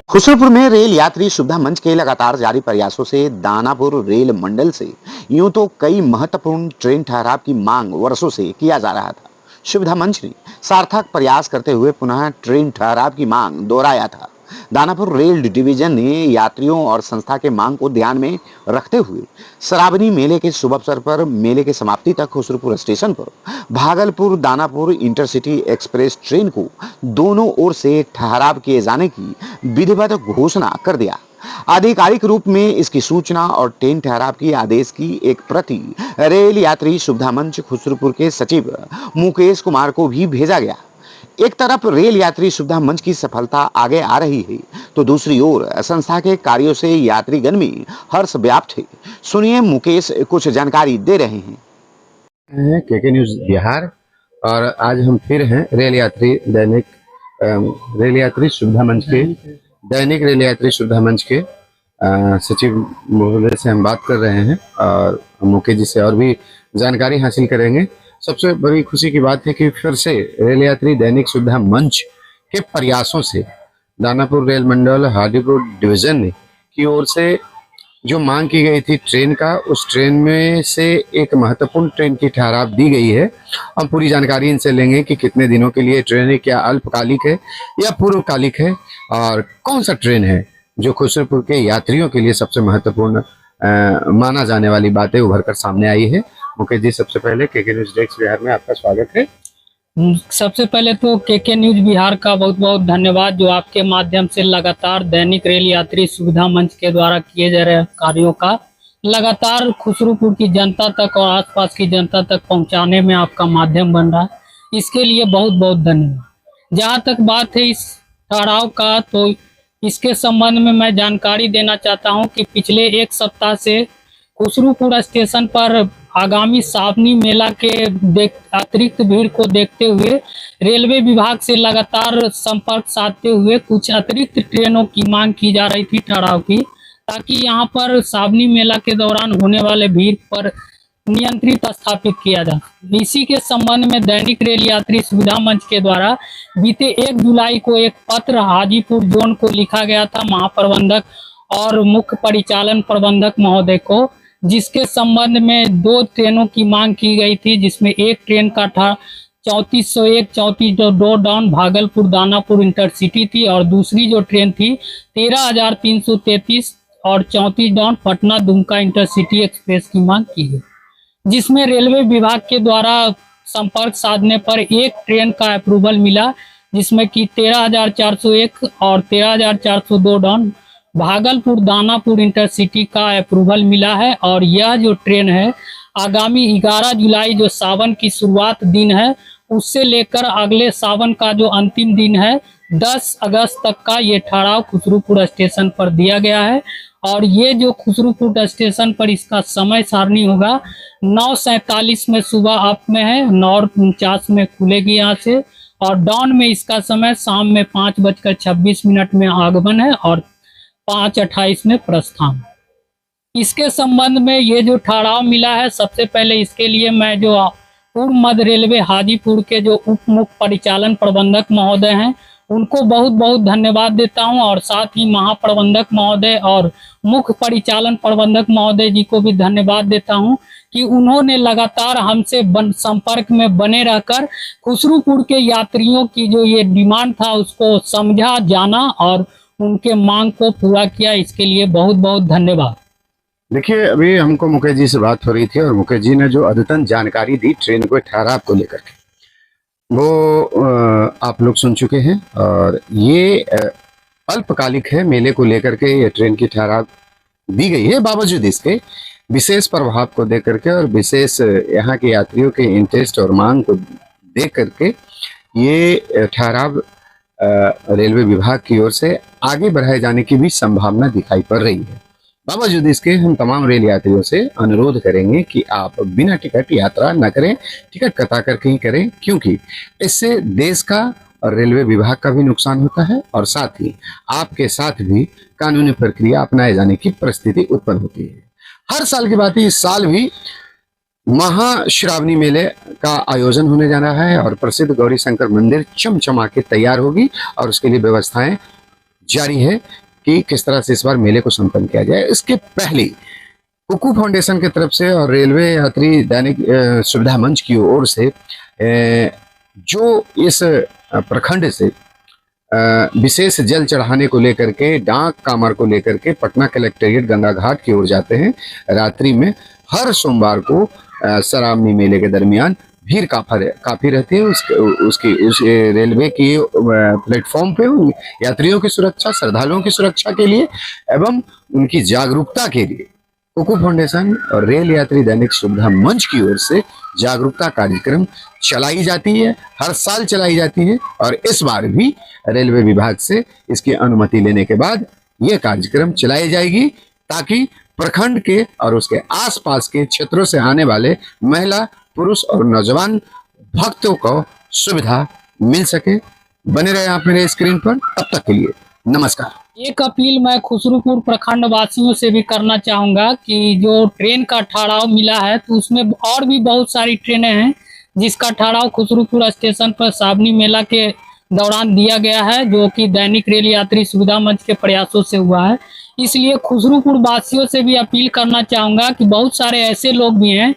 खुसरूपुर में रेल यात्री सुविधा मंच के लगातार जारी प्रयासों से दानापुर रेल मंडल से यूं तो कई महत्वपूर्ण ट्रेन ठहराव की मांग वर्षों से किया जा रहा था। सुविधा मंच ने सार्थक प्रयास करते हुए पुनः ट्रेन ठहराव की मांग दोहराया था। दानापुर रेल डिवीजन ने यात्रियों और संस्था के मांग को ध्यान में रखते हुए श्रावणी मेले के शुभ अवसर पर मेले के समाप्ति तक खुसरूपुर स्टेशन पर Bhagalpur Danapur intercity express train को दोनों ओर से ठहराव किए जाने की विधिवत घोषणा कर दिया। आधिकारिक रूप में इसकी सूचना और ट्रेन ठहराव की आदेश की एक प्रति रेल यात्री सुविधा मंच खुसरूपुर के सचिव मुकेश कुमार को भी भेजा गया। एक तरफ रेल यात्री सुविधा मंच की सफलता आगे आ रही है, तो दूसरी ओर संस्था के कार्यों से यात्रीगण में हर्ष व्याप्त है। सुनिए, मुकेश कुछ जानकारी दे रहे हैं। केके न्यूज बिहार। और आज हम फिर हैं रेल यात्री सुविधा मंच के दैनिक रेल यात्री सुविधा मंच के सचिव महोदय से हम बात कर रहे हैं और मुकेश जी से और भी जानकारी हासिल करेंगे। सबसे बड़ी खुशी की बात है कि फिर से रेल यात्री दैनिक सुविधा मंच के प्रयासों से दानापुर रेल मंडल हाजीपुर डिवीजन ने की ओर से जो मांग की गई थी ट्रेन का, उस ट्रेन में से एक महत्वपूर्ण ट्रेन की ठहराव दी गई है। हम पूरी जानकारी इनसे लेंगे कि कितने दिनों के लिए ट्रेन है, क्या अल्पकालिक है या पूर्वकालिक है, और कौन सा ट्रेन है जो खुसरूपुर के यात्रियों के लिए सबसे महत्वपूर्ण माना जाने वाली बातें उभर कर सामने आई है। मुकेश जी, सबसे पहले केके न्यूज डेस्क बिहार में आपका स्वागत है। सबसे पहले तो केके न्यूज बिहार का बहुत बहुत धन्यवाद, जो आपके माध्यम से लगातार दैनिक रेल यात्री सुविधा मंच के द्वारा किए जा रहे कार्यों का लगातार खुसरूपुर की जनता तक और आसपास की जनता तक पहुंचाने में आपका माध्यम बन रहा है। इसके लिए बहुत बहुत धन्यवाद। जहां तक बात है इस ठहराव का, तो इसके संबंध में मैं जानकारी देना चाहता हूं कि पिछले एक सप्ताह से खुसरूपुर स्टेशन पर आगामी सावनी मेला के अतिरिक्त भीड़ को देखते हुए रेलवे विभाग से लगातार संपर्क साधते हुए कुछ अतिरिक्त ट्रेनों की मांग की जा रही थी ठहराव की, ताकि यहां पर सावनी मेला के दौरान होने वाले भीड़ पर नियंत्रित स्थापित किया जा। इसी के संबंध में दैनिक रेल यात्री सुविधा मंच के द्वारा बीते 1 जुलाई को एक पत्र हाजीपुर जोन को लिखा गया था, महाप्रबंधक और मुख्य परिचालन प्रबंधक महोदय को, जिसके संबंध में 2 ट्रेनों की मांग की गई थी, जिसमें एक ट्रेन का था 3401 34 डाउन भागलपुर दानापुर इंटरसिटी थी, और दूसरी जो ट्रेन थी 13,333 और 34 down Patna Dumka intercity express की मांग की गई, जिसमें रेलवे विभाग के द्वारा संपर्क साधने पर एक ट्रेन का अप्रूवल मिला, जिसमें कि 13,401 और 13,402 डाउन भागलपुर दानापुर इंटरसिटी का अप्रूवल मिला है। और यह जो ट्रेन है आगामी 11 जुलाई जो सावन की शुरुआत दिन है, उससे लेकर अगले सावन का जो अंतिम दिन है 10 अगस्त तक का ये ठहराव खुसरूपुर स्टेशन पर दिया गया है। और ये जो खुसरूपुर स्टेशन पर इसका समय सारणी होगा 9:47 में सुबह अप में है, 9:49 में खुलेगी यहाँ से, और डाउन में इसका समय शाम में 5:26 में आगमन है और 5:28 में प्रस्थान। इसके संबंध में ये जो ठहराव मिला है, सबसे पहले इसके लिए मैं जो पूर्व मध्य रेलवे हाजीपुर के जो उप मुख्य परिचालन प्रबंधक महोदय हैं उनको बहुत बहुत धन्यवाद देता हूं, और साथ ही महाप्रबंधक महोदय और मुख्य परिचालन प्रबंधक महोदय जी को भी धन्यवाद देता हूं कि उन्होंने लगातार हमसे संपर्क में बने रहकर खुसरूपुर के यात्रियों की जो ये डिमांड था उसको समझा, जाना और उनके मांग को पूरा किया। इसके लिए बहुत बहुत धन्यवाद। देखिए, अभी हमको मुकेश जी से बात हो रही थी और मुकेश जी ने जो अद्यतन जानकारी दी ट्रेन को ठहराव को लेकर के, वो आप लोग सुन चुके हैं। और ये अल्पकालिक है, मेले को लेकर के ये ट्रेन की ठहराव दी गई है, बावजूद इसके विशेष प्रभाव को देख करके और विशेष यहाँ के यात्रियों के इंटरेस्ट और मांग को देख करके ये ठहराव रेलवे विभाग की ओर से आगे बढ़ाए जाने की भी संभावना दिखाई पड़ रही है। बावजूद इसके हम तमाम रेल यात्रियों से अनुरोध करेंगे कि आप बिना टिकट यात्रा न करें, टिकट कटा करके ही करें, क्योंकि इससे देश का और रेलवे विभाग का भी नुकसान होता है और साथ ही आपके साथ भी कानूनी प्रक्रिया अपनाए जाने की परिस्थिति उत्पन्न होती है। हर साल की बात है, इस साल भी महाश्रावणी मेले का आयोजन होने जा रहा है और प्रसिद्ध गौरी शंकर मंदिर चमचमा के तैयार होगी और उसके लिए व्यवस्थाएं जारी है कि किस तरह से इस बार मेले को संपन्न किया जाए। इसके पहले कुकू फाउंडेशन की तरफ से और रेलवे यात्री दैनिक सुविधा मंच की ओर से जो इस प्रखंड से विशेष जल चढ़ाने को लेकर के, डाक कामर को लेकर के पटना कलेक्टेरिएट गंगा घाट की ओर जाते हैं, रात्रि में हर सोमवार को सरावनी मेले के दरमियान भीड़ काफी रहती है। उस रेलवे की प्लेटफॉर्म पे यात्रियों की सुरक्षा, श्रद्धालुओं की सुरक्षा के लिए एवं उनकी जागरूकता के लिए कुकू फाउंडेशन और रेल यात्री दैनिक सुविधा मंच की ओर से जागरूकता कार्यक्रम चलाई जाती है, हर साल चलाई जाती है। और इस बार भी रेलवे विभाग से इसकी अनुमति लेने के बाद ये कार्यक्रम चलाई जाएगी, ताकि प्रखंड के और उसके आसपास के क्षेत्रों से आने वाले महिला, पुरुष और नौजवान भक्तों को सुविधा मिल सके। बने रहे आप मेरे स्क्रीन पर, तब तक के लिए नमस्कार। एक अपील मैं खुसरूपुर प्रखंड वासियों से भी करना चाहूंगा कि जो ट्रेन का ठहराव मिला है तो उसमें और भी बहुत सारी ट्रेनें हैं जिसका ठहराव खुसरूपुर स्टेशन पर सावनी मेला के दौरान दिया गया है, जो कि दैनिक रेल यात्री सुविधा मंच के प्रयासों से हुआ है। इसलिए खुसरूपुर वासियों से भी अपील करना चाहूंगा कि बहुत सारे ऐसे लोग भी हैं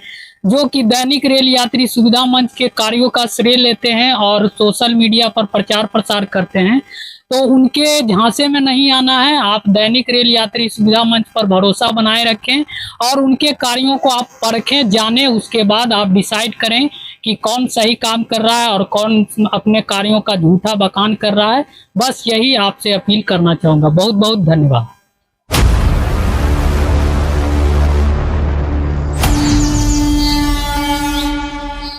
जो कि दैनिक रेल यात्री सुविधा मंच के कार्यों का श्रेय लेते हैं और सोशल मीडिया पर प्रचार प्रसार करते हैं, तो उनके झांसे में नहीं आना है। आप दैनिक रेल यात्री सुविधा मंच पर भरोसा बनाए रखें और उनके कार्यों को आप परखें, जानें, उसके बाद आप डिसाइड करें कि कौन सही काम कर रहा है और कौन अपने कार्यों का झूठा बखान कर रहा है। बस यही आपसे अपील करना चाहूँगा। बहुत बहुत धन्यवाद।